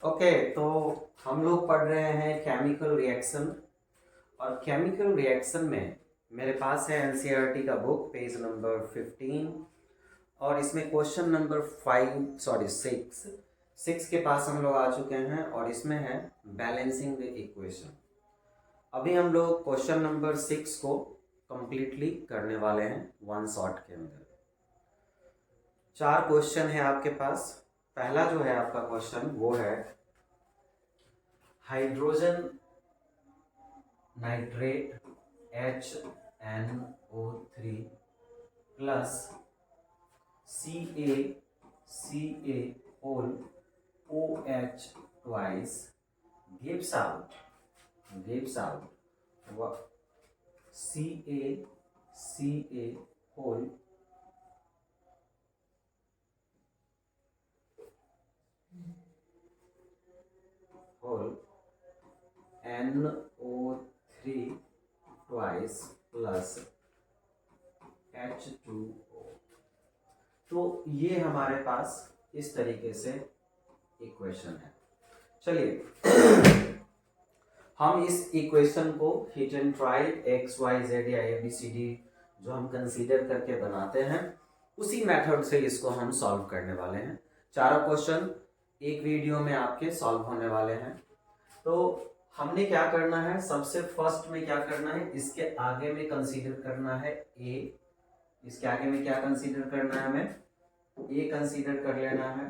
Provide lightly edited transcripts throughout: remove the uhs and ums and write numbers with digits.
Okay, तो हम लोग पढ़ रहे हैं केमिकल रिएक्शन। और केमिकल रिएक्शन में मेरे पास है एनसीईआरटी का बुक, पेज नंबर 15। और इसमें क्वेश्चन नंबर 6 के पास हम लोग आ चुके हैं और इसमें है बैलेंसिंग द इक्वेशन। अभी हम लोग क्वेश्चन नंबर 6 को कंप्लीटली करने वाले हैं वन शॉट के अंदर। 4 क्वेश्चन है आपके पास। पहला जो है आपका क्वेश्चन वो है hydrogen nitrate HNO3 plus CaCa whole OH twice gives out CaCa whole NO3 twice plus H2O। तो ये हमारे पास इस तरीके से इक्वेशन है। चलिए हम इस इक्वेशन को हिट एंड ट्राई XYZ या ABCD जो हम कंसीडर करके बनाते हैं उसी मेथड से इसको हम सॉल्व करने वाले हैं। चारों क्वेश्चन एक वीडियो में आपके सॉल्व होने वाले हैं। तो हमने क्या करना है, सबसे फर्स्ट में क्या करना है, इसके आगे में कंसीडर करना है A। इसके आगे में क्या कंसीडर करना है, हमें A कंसीडर कर लेना है।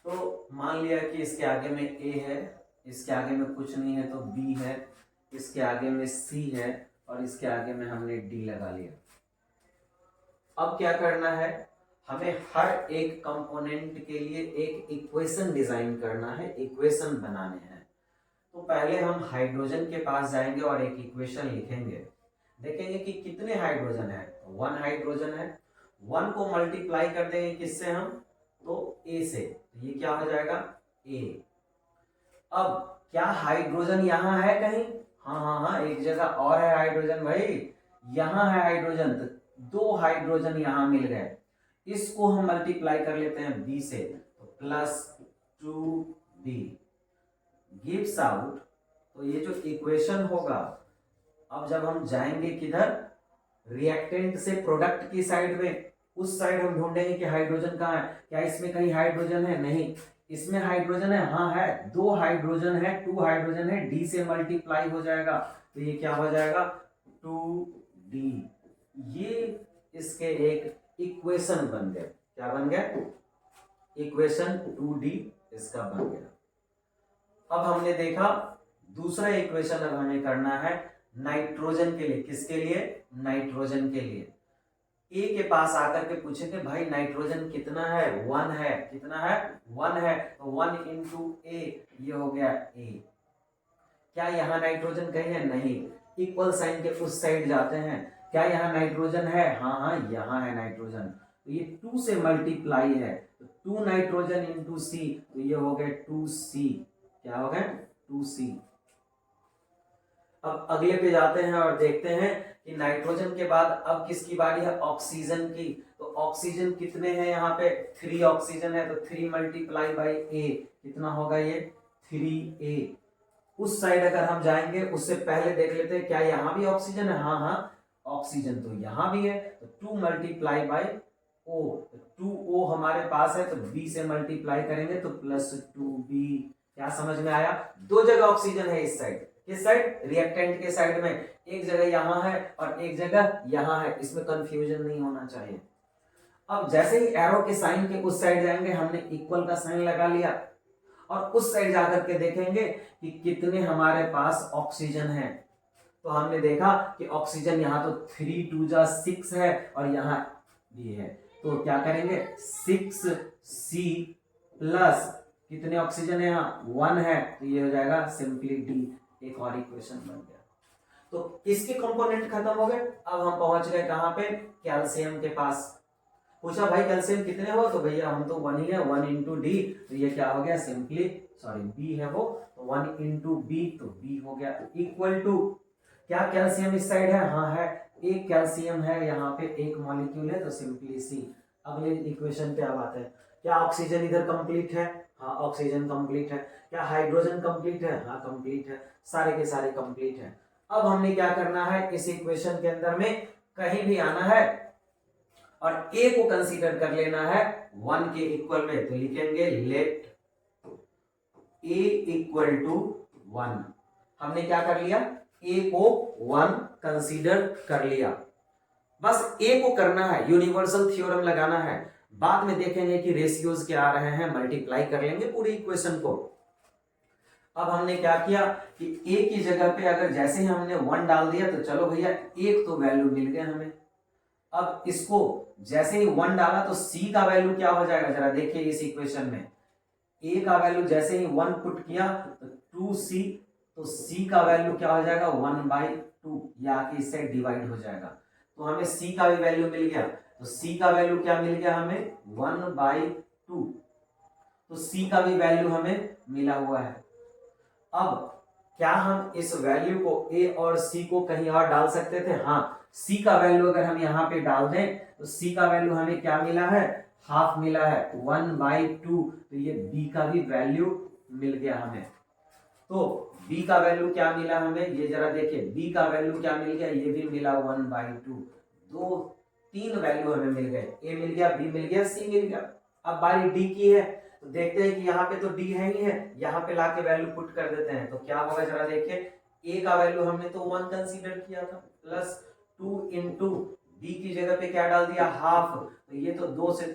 तो मान लिया कि इसके आगे में A है, इसके आगे में कुछ नहीं है तो B है, इसके आगे में C है और इसके आगे में हमने D लगा लिया। अब क्या करना है, हमें हर एक कंपोनेंट के लिए एक इक्वेशन डिजाइन करना है, इक्वेशन बनाने हैं। तो पहले हम हाइड्रोजन के पास जाएंगे और एक इक्वेशन लिखेंगे। देखेंगे कि कितने हाइड्रोजन है, 1 हाइड्रोजन है। 1 को मल्टीप्लाई कर देंगे किससे हम, तो A से, तो ये क्या हो जाएगा A। अब क्या हाइड्रोजन यहाँ है कहीं, हाँ, एक जगह और है हाइड्रोजन भाई, यहाँ है हाइड्रोजन। तो 2 हाइड्रोजन यहाँ मिल गए, इसको हम मल्टीप्लाई कर लेते हैं B से, तो प्लस 2B गिव्स आउट। तो ये जो इक्वेशन होगा, अब जब हम जाएंगे किधर, रिएक्टेंट से प्रोडक्ट की साइड में, उस साइड हम ढूंढेंगे कि हाइड्रोजन कहाँ है। क्या इसमें कहीं हाइड्रोजन है, नहीं। इसमें हाइड्रोजन है, हाँ है, 2 हाइड्रोजन है, 2 हाइड्रोजन है, D से मल्टीप्लाई हो जाएगा तो ये क्या हो जाएगा 2D। ये इसके एक इक्वेशन बन गए। क्या बन गया, इक्वेशन 2D इसका बन गया। अब हमने देखा दूसरा इक्वेशन अब हमें करना है नाइट्रोजन के लिए। किसके लिए, नाइट्रोजन के लिए। ए के पास आकर के पूछेंगे भाई नाइट्रोजन कितना है, 1 है, कितना है 1 है, तो 1 इंटू ए, ये हो गया ए। क्या यहाँ नाइट्रोजन कहीं है, नहीं। इक्वल साइन के उस साइड जाते हैं, क्या यहाँ नाइट्रोजन है, हाँ, यहाँ है नाइट्रोजन। तो ये 2 से मल्टीप्लाई है, तो 2 नाइट्रोजन इंटू सी, तो ये हो गया 2C। क्या हो गया 2C। अब अगले पे जाते हैं और देखते हैं कि नाइट्रोजन के बाद अब किसकी बारी है, ऑक्सीजन की। तो ऑक्सीजन कितने हैं यहाँ पे, 3 ऑक्सीजन है, तो 3 मल्टीप्लाई बाई ए, कितना होगा ये 3A। उस साइड अगर हम जाएंगे, उससे पहले देख लेते हैं क्या यहाँ भी ऑक्सीजन है, हाँ, ऑक्सीजन तो यहाँ भी है, तो 2 मल्टीप्लाई बाई O, 2O हमारे पास है, तो B से मल्टीप्लाई करेंगे तो प्लस 2B। क्या समझ में आया, 2 जगह ऑक्सीजन है इस साइड, किस साइड, रिएक्टेंट के साइड में। एक जगह यहाँ है और एक जगह यहाँ है, इसमें कंफ्यूजन नहीं होना चाहिए। अब जैसे ही एरो के साइन के उस साइड जाएंगे, हमने इक्वल का साइन लगा लिया और उस साइड जाकर के देखेंगे कि कितने हमारे पास ऑक्सीजन है। तो हमने देखा कि ऑक्सीजन यहाँ तो 3 2 जा 6 है और यहाँ भी है, तो क्या करेंगे 6C प्लस कितने ऑक्सीजन है, यहाँ 1 है, तो ये हो जाएगा सिंपली D। एक और इक्वेशन बन गया। तो इसके कंपोनेंट खत्म हो गए। अब हम पहुंच गए कहां पे, कैल्शियम के पास। पूछा भाई कैल्शियम कितने हो, तो भैया हम तो 1 ही है, 1 इंटू डी, तो ये क्या हो गया सिंपली, सॉरी बी है वो, तो 1 इंटू बी, तो बी हो गया इक्वल टू, क्या कैल्शियम इस साइड है, हाँ है, एक कैल्शियम है यहाँ पे, एक मॉलिक्यूल है, तो सिंपली सी। अगले इक्वेशन पे अब आते हैं, क्या ऑक्सीजन इधर कंप्लीट है, हाँ ऑक्सीजन कंप्लीट है। क्या हाइड्रोजन कंप्लीट है? हाँ कंप्लीट है, सारे के सारे कंप्लीट है। अब हमने क्या करना है, इस इक्वेशन के अंदर में कहीं भी आना है और ए को कंसीडर कर लेना है 1 के इक्वल में, तो लिखेंगे लेट ए इक्वल टू 1। हमने क्या कर लिया, ए को 1 कंसीडर कर लिया। बस ए को करना है, यूनिवर्सल थ्योरम लगाना है, बाद में देखेंगे कि रेशियोज क्या आ रहे हैं, मल्टीप्लाई कर लेंगे पूरी इक्वेशन को। अब हमने क्या किया कि ए की जगह पे अगर जैसे ही हमने 1 डाल दिया तो चलो भैया एक तो वैल्यू मिल गया हमें। अब इसको जैसे ही 1 डाला तो सी का वैल्यू क्या हो जाएगा, जरा देखिए इस इक्वेशन में ए का वैल्यू जैसे ही 1 पुट किया तो 2c, तो c का वैल्यू क्या हो जाएगा 1/2, या कि इससे डिवाइड हो जाएगा, तो हमें c का भी वैल्यू मिल गया। तो c का वैल्यू क्या मिल गया हमें 1/2, तो c का भी वैल्यू हमें मिला हुआ है। अब क्या हम इस वैल्यू को a और c को कहीं और डाल सकते थे? हाँ, c का वैल्यू अगर हम यहाँ पे डाल दें तो c का वैल्यू हमें क्या मिला है, हाफ मिला है 1/2, तो ये b का भी वैल्यू मिल गया हमें। तो b का वैल्यू क्या मिला हमें, ये जरा देखिए b का वैल्यू क्या मिल गया, ये भी मिला 1/2, दो 3 वैल्यू हमें मिल गए, a मिल गया, b मिल गया, c मिल गया। अब बारी d की है, तो देखते हैं कि यहाँ पे तो d है ही है, यहाँ पे लाके वैल्यू पुट कर देते हैं, तो क्या होगा जरा देखिए। a का वैल्यू हमने तो 1 कंसीडर किया था, प्लस 2 इंटू b की जगह पे क्या डाल दिया, हाफ, तो ये तो 2 से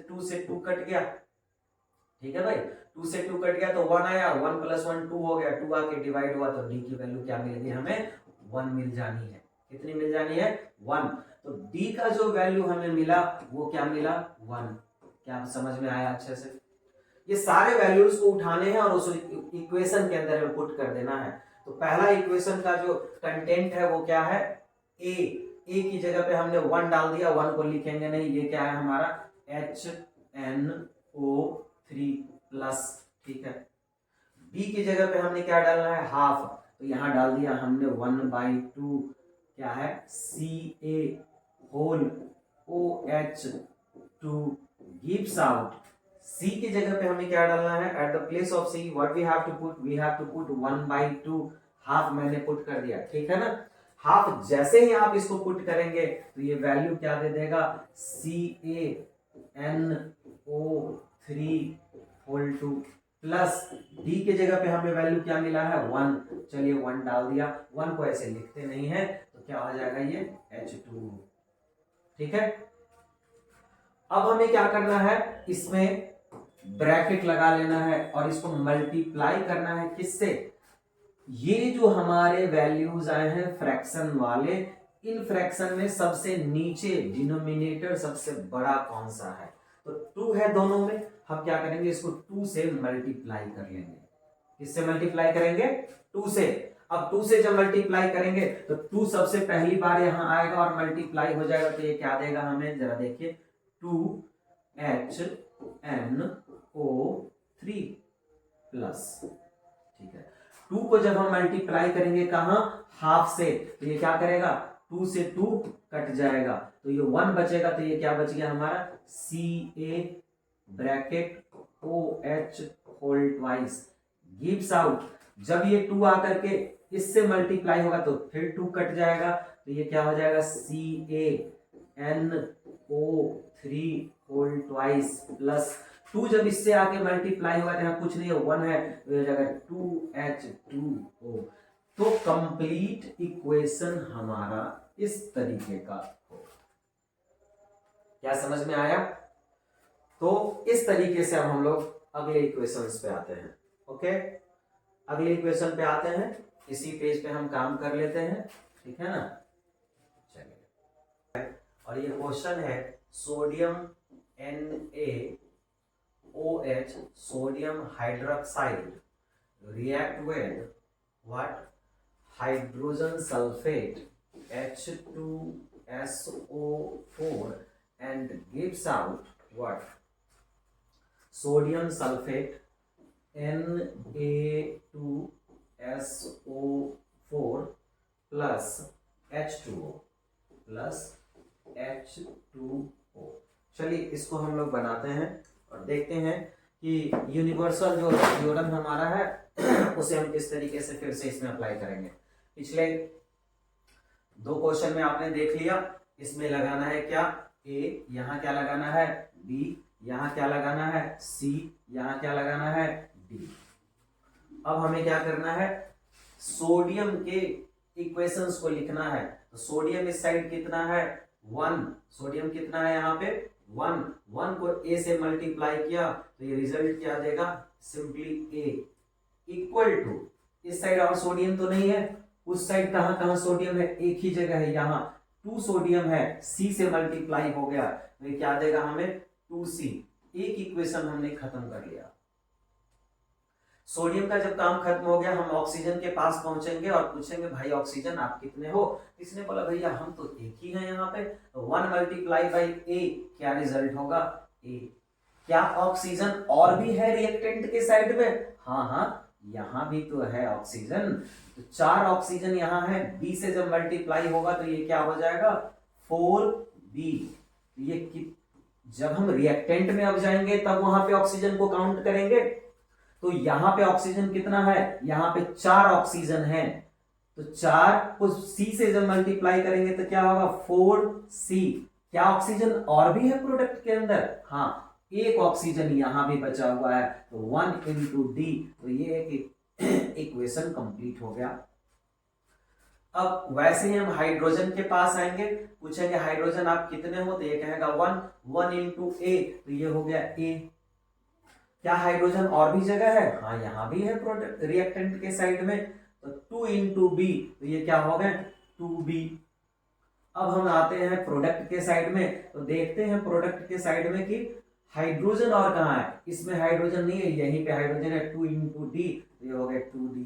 2 कट गया, ठीक है भाई, 2 से 2 कट गया तो 1 आया, 1 + 1 2 हो गया, 2 आके डिवाइड हुआ तो d की वैल्यू क्या मिल गई हमें, 1 मिल जानी है। कितनी मिल जानी है, 1। तो d का जो वैल्यू हमें मिला वो क्या मिला, 1। क्या समझ में आया अच्छे से? ये सारे वैल्यूज को उठाने हैं और उस इक्वेशन के अंदर में पुट कर देना है। तो पहला इक्वेशन का जो कंटेंट है वो क्या है, a की जगह पे हमने 1 डाल दिया, 1 को लिखेंगे नहीं, ये क्या है हमारा HNO3+, ठीक है। b की जगह पे हमने क्या डालना है, हाफ, तो यहां डाल दिया हमने 1/2, क्या है Ca whole OH2 gives out। C की जगह पे हमें क्या डालना है, at the place of C what we have to put, we have to put 1/2, half मैंने पुट कर दिया, ठीक है ना। हाफ जैसे ही आप इसको पुट करेंगे तो ये वैल्यू क्या दे देगा, CaNO3 प्लस D की जगह पे हमें वैल्यू क्या मिला है 1, चलिए 1 डाल दिया, 1 को ऐसे लिखते नहीं है तो क्या हो जाएगा ये H2, ठीक है। अब हमें क्या करना है, इसमें ब्रैकेट लगा लेना है और इसको मल्टीप्लाई करना है किससे, ये जो हमारे वैल्यूज आए हैं फ्रैक्शन वाले, इन फ्रैक्शन में सबसे नीचे डिनोमिनेटर सबसे बड़ा कौन सा है, तो 2 है दोनों में, हम क्या करेंगे इसको 2 से मल्टीप्लाई कर लेंगे। किससे मल्टीप्लाई करेंगे, 2 से। अब 2 से जब मल्टीप्लाई करेंगे तो 2 सबसे पहली बार यहां आएगा और मल्टीप्लाई हो जाएगा, तो ये क्या देगा हमें, जरा देखिए 2HNO3+, ठीक है। 2 को जब हम मल्टीप्लाई करेंगे कहां, हाफ से, तो ये क्या करेगा 2 से 2 कट जाएगा, तो ये 1 बचेगा, तो ये क्या बच गया हमारा Ca bracket OH whole twice gives out. जब ये 2 आकर के इससे मल्टीप्लाई होगा तो फिर 2 कट जाएगा, तो ये क्या हो जाएगा CaNO3 होल ट्वाइस प्लस 2 जब इससे आके मल्टीप्लाई होगा तो यहाँ कुछ नहीं है 1 है, तो हो जाएगा 2H2O। तो कंप्लीट इक्वेशन हमारा इस तरीके का हो। क्या समझ में आया? तो इस तरीके से अब हम लोग अगले इक्वेशंस पे आते हैं। ओके, अगले इक्वेशन पे आते हैं, इसी पेज पे हम काम कर लेते हैं, ठीक है ना। चलिए, और ये क्वेश्चन है sodium NaOH sodium hydroxide react with what, hydrogen sulfate H2SO4 and gives out what, sodium sulfate Na2SO4 plus H2O plus H2O। चलिए इसको हम लोग बनाते हैं और देखते हैं कि यूनिवर्सल जो थ्योरम हमारा है उसे हम किस तरीके से फिर से इसमें अप्लाई करेंगे। पिछले 2 क्वेश्चन में आपने देख लिया, इसमें लगाना है क्या, ए, यहाँ क्या लगाना है बी, यहाँ क्या लगाना है सी, यहाँ क्या लगाना है डी। अब हमें क्या करना है, सोडियम के इक्वेशंस को लिखना है। तो सोडियम इस साइड कितना है 1, सोडियम कितना है यहाँ पे 1 को ए से मल्टीप्लाई किया तो ये रिजल्ट क्या देगा, सिंपली ए इक्वल टू, इस साइड और सोडियम तो नहीं है, उस साइड कहाँ कहाँ सोडियम है, एक ही जगह है, यहाँ 2 सोडियम है, सी से मल्टीप्लाई हो गया तो ये क्या देगा हमें 2C। एक इक्वेशन हमने खत्म कर लिया। सोडियम का जब काम खत्म हो गया, हम ऑक्सीजन के पास पहुंचेंगे और पूछेंगे भाई ऑक्सीजन आप कितने हो, किसने बोला भैया हम तो एक ही हैं यहाँ पे, तो 1 मल्टीप्लाई बाई ए, क्या रिजल्ट होगा ए। क्या ऑक्सीजन और भी है रिएक्टेंट के साइड में, हाँ हाँ यहाँ भी तो है ऑक्सीजन, तो 4 ऑक्सीजन यहाँ है, बी से जब मल्टीप्लाई होगा तो ये क्या हो जाएगा 4B। ये जब हम रिएक्टेंट में अब जाएंगे तब वहां पे ऑक्सीजन को काउंट करेंगे, तो यहां पे ऑक्सीजन कितना है, यहां पे 4 ऑक्सीजन है, तो 4 को सी से जब मल्टीप्लाई करेंगे तो क्या होगा 4C। क्या ऑक्सीजन और भी है प्रोडक्ट के अंदर, हाँ एक ऑक्सीजन यहां भी बचा हुआ है, तो 1 into D, तो ये एक इक्वेशन कंप्लीट हो गया। अब वैसे ही हम हाइड्रोजन के पास आएंगे, पूछेंगे हाइड्रोजन आप कितने हो, तो ये कहेगा 1 into A, तो ये हो गया A। क्या हाइड्रोजन और भी जगह है, हाँ यहाँ भी है प्रोडक्ट रिएक्टेंट के साइड में, तो 2 into B, तो ये क्या हो गया 2B। अब हम आते हैं प्रोडक्ट के साइड में, तो देखते हैं प्रोडक्ट के साइड में कि हाइड्रोजन और कहाँ है, इसमें हाइड्रोजन नहीं है, यहीं पे हाइड्रोजन है 2 into D, तो ये हो गया 2D।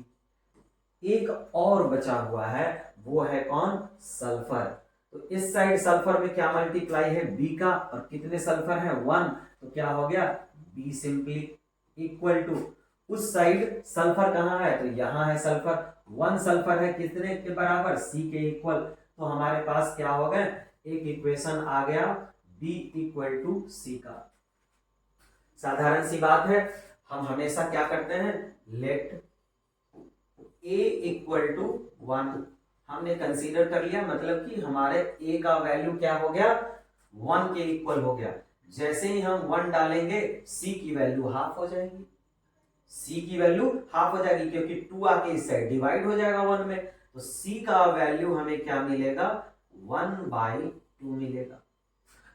एक और बचा हुआ है, वो है कौन, सल्फर। तो इस साइड सल्फर में क्या मल्टीप्लाई है बी का, और कितने सल्फर है 1, तो क्या हो गया बी सिंपली इक्वल टू, उस साइड सल्फर कहाँ है, तो यहाँ है सल्फर, 1 सल्फर है कितने के बराबर, सी के इक्वल, तो हमारे पास क्या हो गया, एक इक्वेशन आ गया बी इक्वल टू सी का। साधारण सी बात है, हम हमेशा क्या करते हैं, लेट ए इक्वल टू 1 हमने कंसीडर कर लिया, मतलब कि हमारे ए का वैल्यू क्या हो गया 1 के इक्वल हो गया। जैसे ही हम 1 डालेंगे सी की वैल्यू हाफ हो जाएगी, सी की वैल्यू हाफ हो जाएगी क्योंकि 2 आके इस साइड डिवाइड हो जाएगा 1 में, तो सी का वैल्यू हमें क्या मिलेगा 1/2 मिलेगा।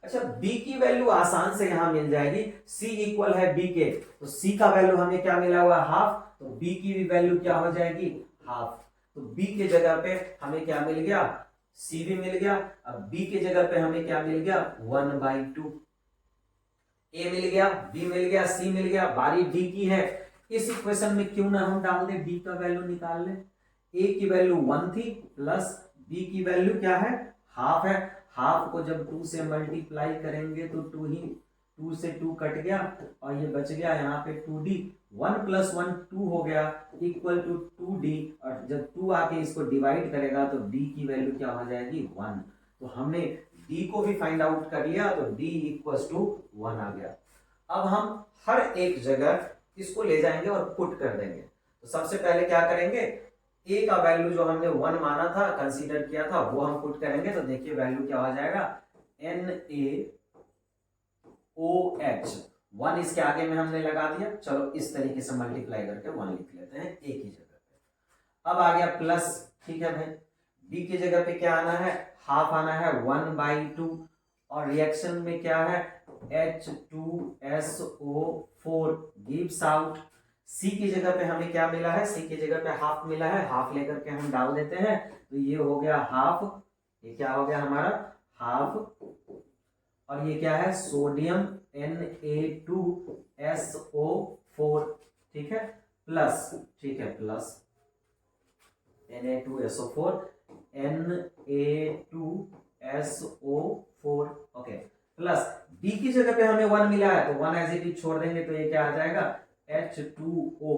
अच्छा b की वैल्यू आसान से यहां मिल जाएगी, c इक्वल है b के, तो c का वैल्यू हमें क्या मिला हुआ हाफ, तो b की भी वैल्यू क्या हो जाएगी हाफ, तो b के जगह पे हमें क्या मिल गया c भी मिल गया, अब b के जगह पे हमें क्या मिल गया 1/2, a मिल गया b मिल गया c मिल गया, बारी d की है। इस इक्वेशन में क्यों ना हम डाल दें b का वैल्यू निकाल लें, a की वैल्यू 1 थी प्लस b की वैल्यू क्या है हाफ है, हाफ को जब 2 से मल्टीप्लाई करेंगे तो 2 से 2 कट गया और ये बच गया यहाँ पे 2D, 1 + 1 2 हो गया इक्वल टू 2D, और जब 2 आके इसको डिवाइड करेगा तो D की वैल्यू क्या हो जाएगी 1। तो हमने D को भी फाइंड आउट कर लिया, तो D = 1 आ गया। अब हम हर एक जगह इसको ले जाएंगे और पुट कर देंगे। तो सबसे पहले क्या करेंगे, a का वैल्यू जो हमने 1 माना था कंसीडर किया था वो हम पुट करेंगे, तो देखिए वैल्यू क्या हो जाएगा NaOH, 1 इसके आगे में हमने लगा दिया, चलो इस तरीके से मल्टीप्लाई करके 1 लिख लेते हैं a की जगह पे। अब आ गया प्लस, ठीक है भाई, b की जगह पे क्या आना है हाफ आना है 1/2, और रिएक्शन में क्या है H2SO4 गिव्स आउट। सी की जगह पे हमें क्या मिला है, सी की जगह पे हाफ मिला है, हाफ लेकर के हम डाल देते हैं, तो ये हो गया हाफ, ये क्या हो गया हमारा हाफ, और ये क्या है सोडियम Na2SO4, ठीक है प्लस, ठीक है plus Na2SO4 Na2SO4, okay, plus B की जगह पे हमें 1 मिला है तो 1 एज इट इज छोड़ देंगे, तो ये क्या आ जाएगा H2O,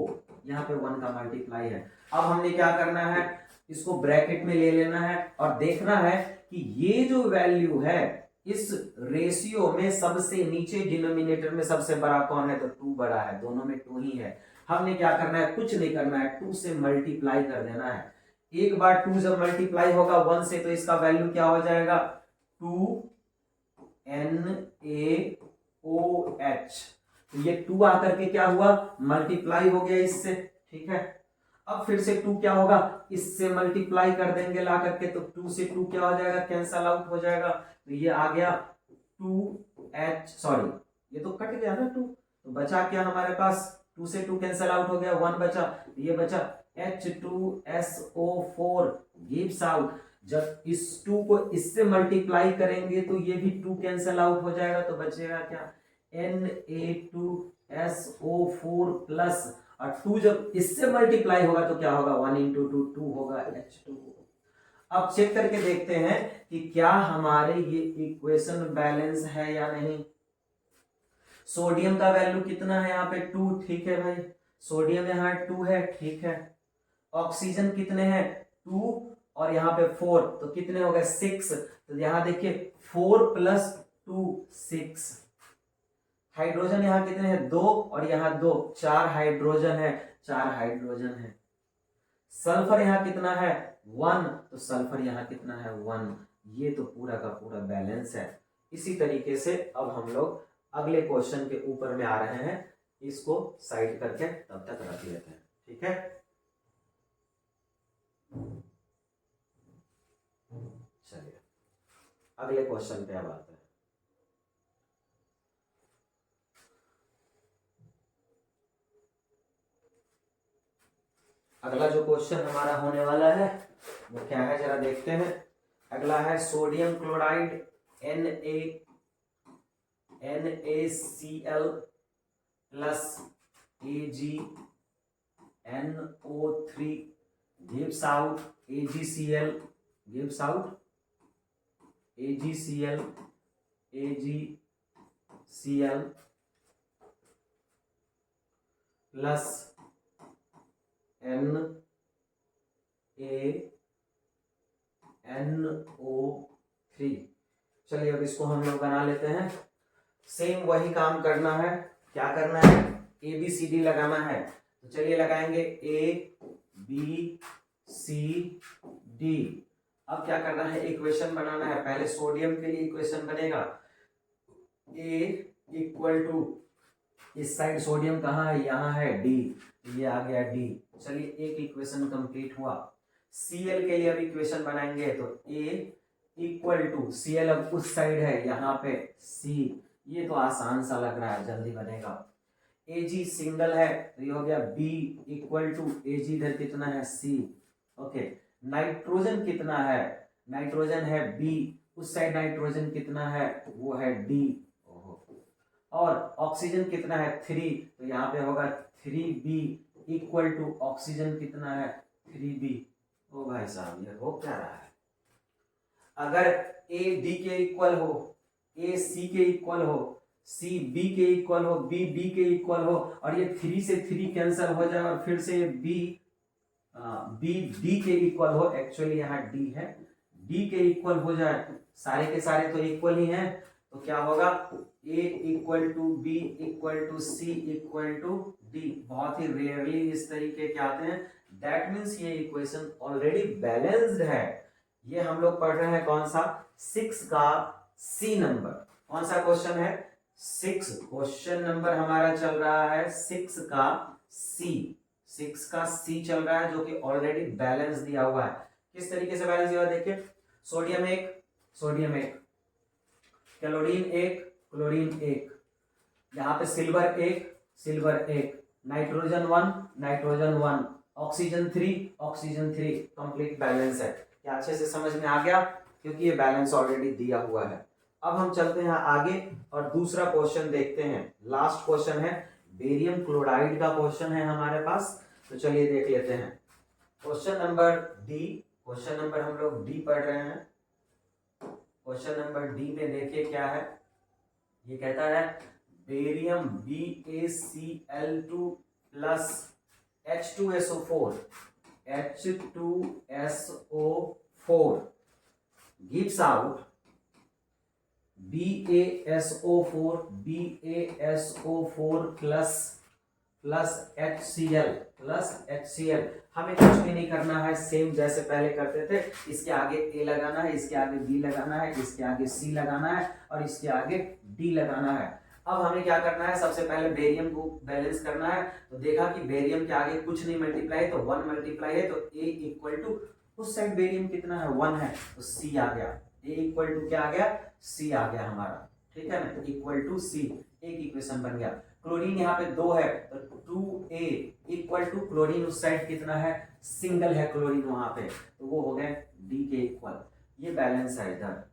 यहाँ पे 1 का मल्टीप्लाई है। अब हमने क्या करना है, इसको ब्रैकेट में ले लेना है और देखना है कि ये जो वैल्यू है इस रेशियो में सबसे नीचे डिनोमिनेटर में सबसे बड़ा कौन है, तो 2 बड़ा है, दोनों में 2 ही है। हमने क्या करना है, कुछ नहीं करना है, 2 से मल्टीप्लाई कर देना है। एक बार 2 जब मल्टीप्लाई होगा 1 से तो इसका वैल्यू क्या हो जाएगा, 2NaOH। तो ये 2 आकर के क्या हुआ, मल्टीप्लाई हो गया इससे, ठीक है। अब फिर से 2 क्या होगा, इससे मल्टीप्लाई कर देंगे ला करके, तो 2 से 2 क्या हो जाएगा, कैंसल आउट हो जाएगा। तो ये आ गया 2H, सॉरी ये तो कट गया ना 2, तो बचा क्या हमारे पास, 2 से 2 कैंसल आउट हो गया, 1 बचा, ये बचा H2SO4 गिव्स आउट। जब इस 2 को इससे मल्टीप्लाई करेंगे तो ये भी 2 कैंसल आउट हो जाएगा, तो बचेगा क्या, Na2SO4 प्लस, और 2 जब इससे मल्टीप्लाई होगा तो क्या होगा, 1 इंटू 2 2 होगा H2। अब चेक करके देखते हैं कि क्या हमारे ये इक्वेशन बैलेंस है या नहीं। सोडियम का वैल्यू कितना है यहाँ पे 2, ठीक है भाई, सोडियम यहाँ 2 है, ठीक है। ऑक्सीजन कितने हैं 2 और यहाँ पे 4, तो कितने हो गए 6। तो यहाँ देखिए 4 प्लस 2 6। हाइड्रोजन यहाँ कितने हैं 2 और यहाँ 2, 4 हाइड्रोजन है, 4 हाइड्रोजन है। सल्फर यहाँ कितना है 1, तो सल्फर यहाँ कितना है 1। ये तो पूरा का पूरा बैलेंस है। इसी तरीके से अब हम लोग अगले क्वेश्चन के ऊपर में आ रहे हैं, इसको साइड करके तब तक रख लेते हैं, ठीक है। चलिए अगले क्वेश्चन पे अब आते हैं। अगला जो क्वेश्चन हमारा होने वाला है वो क्या है, जरा देखते हैं। अगला है sodium chloride NaCl plus AgNO3 gives out AgCl plus NaNO3। चलिए अब इसको हम लोग बना लेते हैं। सेम वही काम करना है, क्या करना है, ABCD लगाना है। तो चलिए लगाएंगे ABCD। अब क्या करना है, इक्वेशन बनाना है। पहले सोडियम के लिए इक्वेशन बनेगा, A इक्वल टू, इस साइड सोडियम कहाँ है, यहाँ है D, ये आ गया D। चलिए एक इक्वेशन कंप्लीट हुआ। Cl के लिए अब इक्वेशन बनाएंगे, तो A इक्वल टू, Cl अब उस साइड है, यहाँ पे C, ये तो आसान सा लग रहा है, जल्दी बनेगा। Ag सिंगल है तो ये हो गया B इक्वल टू, Ag इधर कितना है C, ओके। नाइट्रोजन कितना है, नाइट्रोजन है B, उस साइड नाइट्रोजन कितना है, वो है D। और ऑक्सीजन कितना है 3, तो यहाँ पे होगा 3B इक्वल टू, ऑक्सीजन कितना है 3B। ओ भाई साहब ये हो क्या रहा है, अगर A D के इक्वल हो, A C के इक्वल हो, C B के इक्वल हो, B B के इक्वल हो, और ये 3 से 3 कैंसिल हो जाए और फिर से B D के इक्वल हो, एक्चुअली यहाँ D है, D के इक्वल हो जाए, सारे के सारे तो इक्वल ही हैं, तो क्या होगा A equal to B equal to C equal to D। बहुत ही रेयरली इस तरीके के आते हैं, दैट मीन्स ये इक्वेशन ऑलरेडी बैलेंस्ड है। ये हम लोग पढ़ रहे हैं कौन सा, 6 का C नंबर। कौन सा क्वेश्चन है, 6, क्वेश्चन नंबर हमारा चल रहा है 6 का C चल रहा है, जो कि ऑलरेडी बैलेंस दिया हुआ है। किस तरीके से बैलेंस दिया हुआ है देखिए, सोडियम 1, क्लोरीन 1, यहाँ पे silver 1, nitrogen 1, oxygen 3, complete balance है। क्या अच्छे से समझ में आ गया, क्योंकि ये बैलेंस ऑलरेडी दिया हुआ है। अब हम चलते हैं आगे और दूसरा क्वेश्चन देखते हैं। लास्ट क्वेश्चन है बेरियम क्लोराइड का क्वेश्चन है हमारे पास, तो चलिए देख लेते हैं। क्वेश्चन नंबर हम लोग डी पढ़ रहे हैं। क्वेश्चन नंबर डी में देखिए क्या है, ये कहता है barium BaCl2 plus H2SO4 gives out BaSO4 plus HCl हमें कुछ भी नहीं करना है, सेम जैसे पहले करते थे। इसके आगे A लगाना है, इसके आगे B लगाना है, इसके आगे C लगाना है और इसके आगे D लगाना है। अब हमें क्या करना है, सबसे पहले बेरियम को बैलेंस करना है। तो देखा कि बेरियम के आगे कुछ नहीं मल्टीप्लाई, तो 1 मल्टीप्लाई है, तो A इक्वल टू उस साइड बेरियम कितना है 1 है, तो C आ गया। A इक्वल टू क्या आ गया, C आ गया हमारा, ठीक है ना, इक्वल टू C, एक इक्वेशन बन गया। क्लोरीन यहाँ पे 2 है, तो 2A इक्वल टू क्लोरीन उस साइड कितना है, सिंगल है क्लोरीन वहां पे, तो वो हो गए D के इक्वल। ये बैलेंस है इधर,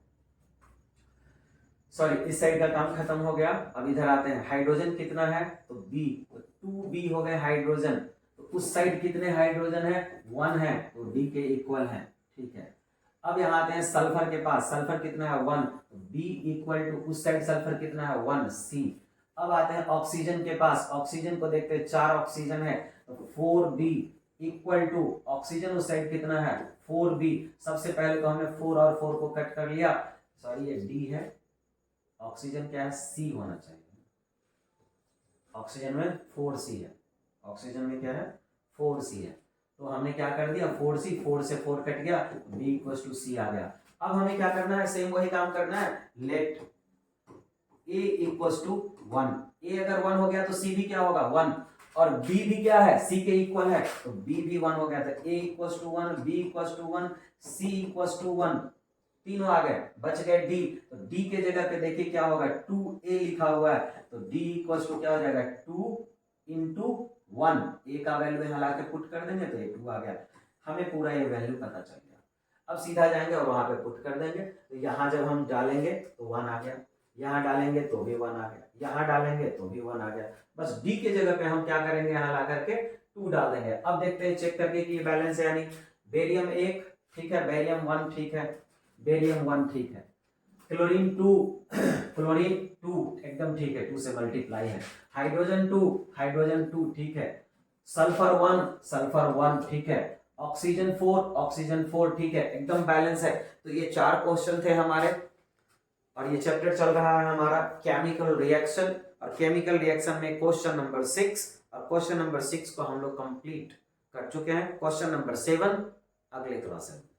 सॉरी इस साइड का काम खत्म हो गया। अब इधर आते हैं, हाइड्रोजन कितना है, तो B, तो 2B हो गए हाइड्रोजन। तो उस साइड कितने हाइड्रोजन है, 1 है, तो D के इक्वल है, ठीक है। अब यहाँ आते हैं सल्फर के पास, सल्फर कितना है 1, तो B इक्वल टू उस साइड सल्फर कितना है 1, C। अब आते हैं ऑक्सीजन के पास, ऑक्सीजन को देखते हैं, 4 ऑक्सीजन है, तो 4B इक्वल टू ऑक्सीजन उस साइड कितना है 4B। सबसे पहले तो हमने 4 और 4 को कट कर लिया, सॉरी ये D है, ऑक्सीजन क्या है C होना चाहिए, ऑक्सीजन में 4C है, ऑक्सीजन में क्या है 4C है। तो हमने क्या कर दिया 4C, 4 से 4 कट गया, B इक्वल टू C आ गया। अब हमें क्या करना है, सेम वही काम करना है, let A equal to 1, A अगर 1 हो गया तो C भी क्या होगा 1, और B भी क्या है C के इक्वल है, तो B भी 1 हो गया, तो A equal to 1, B equal to 1, C equal to 1, तीनों आ गए, बच गए D। तो D के जगह पे देखिए क्या होगा 2A लिखा हुआ है, तो D इक्वल टू क्या हो जाएगा 2 इंटू 1, A का वैल्यू यहाँ लाके पुट कर देंगे तो ये 2 आ गया। हमें पूरा ये वैल्यू पता चल गया। अब सीधा जाएंगे और वहां पे पुट कर देंगे, तो यहाँ जब हम डालेंगे तो 1 आ गया, यहाँ डालेंगे तो भी 1 आ गया, यहाँ डालेंगे तो भी 1 आ गया। बस D के जगह पे हम क्या करेंगे, यहाँ ला करके 2 डाल देंगे। अब देखते हैं चेक करके कि बैलेंस है यानी बेरियम 1 ठीक है, बेरियम 1 ठीक है, बेरियम 1 ठीक है, क्लोरीन 2 क्लोरीन 2 एकदम ठीक है, 2 से मल्टीप्लाई है, हाइड्रोजन 2 ठीक है, सल्फर 1 ठीक है, ऑक्सीजन 4 ठीक है, एकदम बैलेंस है। तो ये 4 क्वेश्चन थे हमारे, और ये चैप्टर चल रहा है हमारा केमिकल रिएक्शन, और केमिकल रिएक्शन में क्वेश्चन नंबर 6, और क्वेश्चन नंबर 6 को हम लोग कंप्लीट कर चुके हैं। क्वेश्चन नंबर 7 अगले क्लास में।